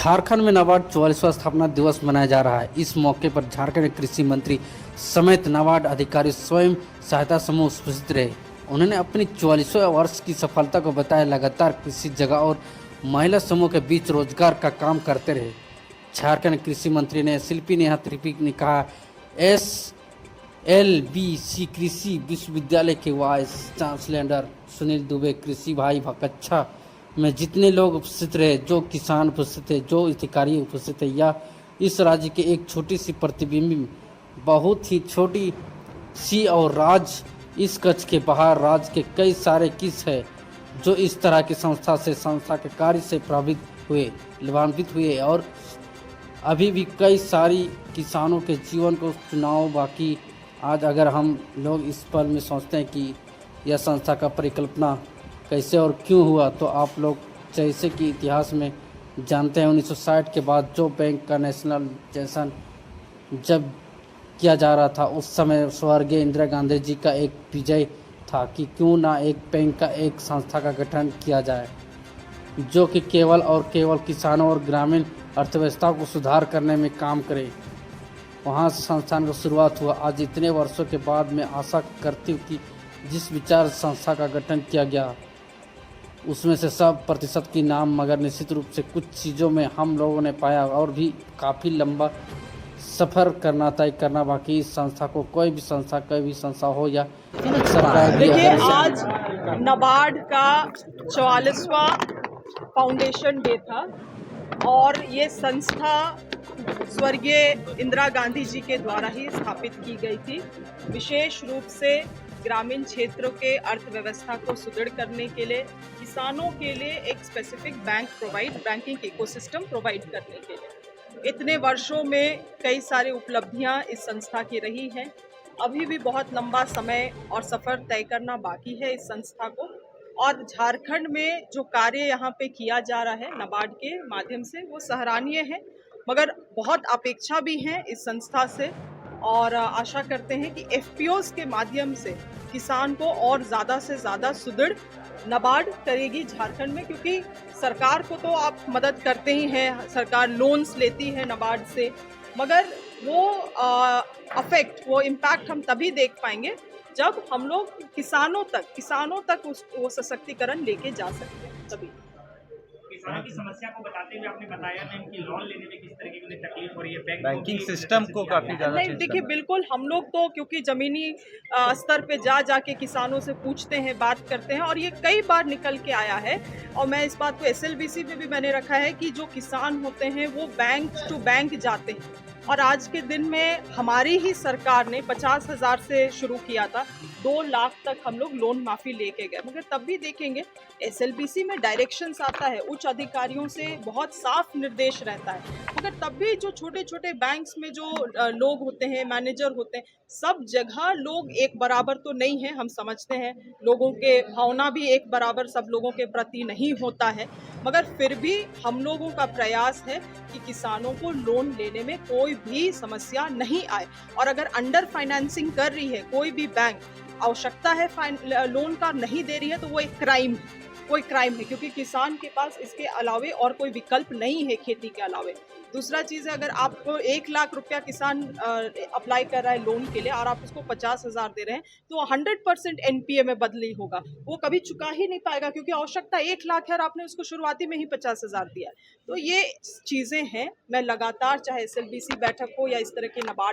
झारखंड में नाबार्ड 44वां स्थापना दिवस मनाया जा रहा है। इस मौके पर झारखंड के कृषि मंत्री समेत नाबार्ड अधिकारी स्वयं सहायता समूह उपस्थित रहे। उन्होंने अपनी 44वें वर्ष की सफलता को बताया लगातार कृषि जगह और महिला समूह के बीच रोजगार का काम करते रहे। झारखंड कृषि मंत्री ने शिल्पी नेहा त्रिपाठी ने कहा, SLBC कृषि विश्वविद्यालय के वाइस चांसलर सुनील दुबे, कृषि भाई कक्षा में जितने लोग उपस्थित रहे, जो किसान उपस्थित थे, जो अधिकारी उपस्थित थे, या इस राज्य के एक छोटी सी प्रतिबिंब, बहुत ही छोटी सी और राज इस कच्छ के बाहर राज्य के कई सारे किस है जो इस तरह की संस्था के कार्य से प्रभावित हुए, लाभान्वित हुए और अभी भी कई सारी किसानों के जीवन को चुनाव बाकी। आज अगर हम लोग इस पल में सोचते हैं कि यह संस्था का परिकल्पना कैसे और क्यों हुआ, तो आप लोग जैसे कि इतिहास में जानते हैं 1960 के बाद जो बैंक का नेशनलाइजेशन जब किया जा रहा था, उस समय स्वर्गीय इंदिरा गांधी जी का एक विजय था कि क्यों ना एक बैंक का एक संस्था का गठन किया जाए जो कि केवल और केवल किसानों और ग्रामीण अर्थव्यवस्था को सुधार करने में काम करे। वहाँ से संस्थान की शुरुआत हुआ। आज इतने वर्षों के बाद मैं आशा करती हूँ कि जिस विचार संस्था का गठन किया गया उसमें से 100% की नाम, मगर निश्चित रूप से कुछ चीज़ों में हम लोगों ने पाया और भी काफ़ी लंबा सफ़र करना तय करना बाकी। इस संस्था को कोई भी संस्था हो या सरकार भी। देखिए, आज नाबार्ड का 44वां फाउंडेशन डे था और ये संस्था स्वर्गीय इंदिरा गांधी जी के द्वारा ही स्थापित की गई थी, विशेष रूप से ग्रामीण क्षेत्रों के अर्थव्यवस्था को सुदृढ़ करने के लिए, किसानों के लिए एक स्पेसिफिक बैंकिंग इकोसिस्टम प्रोवाइड करने के लिए। इतने वर्षों में कई सारी उपलब्धियां इस संस्था की रही हैं। अभी भी बहुत लंबा समय और सफ़र तय करना बाकी है इस संस्था को, और झारखंड में जो कार्य यहाँ पे किया जा रहा है नाबार्ड के माध्यम से वो सराहनीय है, मगर बहुत अपेक्षा भी है इस संस्था से। और आशा करते हैं कि FPOs के माध्यम से किसान को और ज़्यादा से ज़्यादा सुदृढ़ नाबार्ड करेगी झारखंड में, क्योंकि सरकार को तो आप मदद करते ही हैं, सरकार लोन्स लेती है नाबार्ड से, मगर वो इम्पैक्ट हम तभी देख पाएंगे जब हम लोग किसानों तक वो सशक्तिकरण लेके जा सकते हैं। तभी किसानों की समस्या को बताते हुए आपने बताया मैम कि लोन लेने में किस तरीके की उन्हें तकलीफ हो रही है, बैंकिंग सिस्टम को काफी ज्यादा नहीं, देखिए बिल्कुल हम लोग तो क्योंकि जमीनी स्तर पे जाके किसानों से पूछते हैं, बात करते हैं, और ये कई बार निकल के आया है। और मैं इस बात को SLBC पे भी मैंने रखा है कि जो किसान होते हैं वो बैंक टू बैंक जाते हैं, और आज के दिन में हमारी ही सरकार ने 50,000 से शुरू किया था, 2 लाख तक हम लोग लोन माफ़ी लेके गए। मगर तब भी देखेंगे SLBC में डायरेक्शंस आता है, उच्च अधिकारियों से बहुत साफ निर्देश रहता है, मगर तब भी जो छोटे छोटे बैंक्स में जो लोग होते हैं, मैनेजर होते हैं, सब जगह लोग एक बराबर तो नहीं है। हम समझते हैं लोगों के भावना भी एक बराबर सब लोगों के प्रति नहीं होता है, मगर फिर भी हम लोगों का प्रयास है कि किसानों को लोन लेने में कोई भी समस्या नहीं आए। और अगर अंडर फाइनेंसिंग कर रही है कोई भी बैंक, आवश्यकता है लोन का नहीं दे रही है, तो वो एक क्राइम है, क्योंकि किसान के पास इसके अलावे और कोई विकल्प नहीं है खेती के अलावे। दूसरा चीज़ है, अगर आपको 1 लाख रुपया किसान अप्लाई कर रहा है लोन के लिए और आप उसको 50,000 दे रहे हैं, तो 100% NPA में बदली होगा, वो कभी चुका ही नहीं पाएगा, क्योंकि आवश्यकता 1 लाख है और आपने उसको शुरुआती में ही 50,000 दिया है। तो ये चीज़ें हैं, मैं लगातार चाहे SLBC बैठक हो या इस तरह की नाबार्ड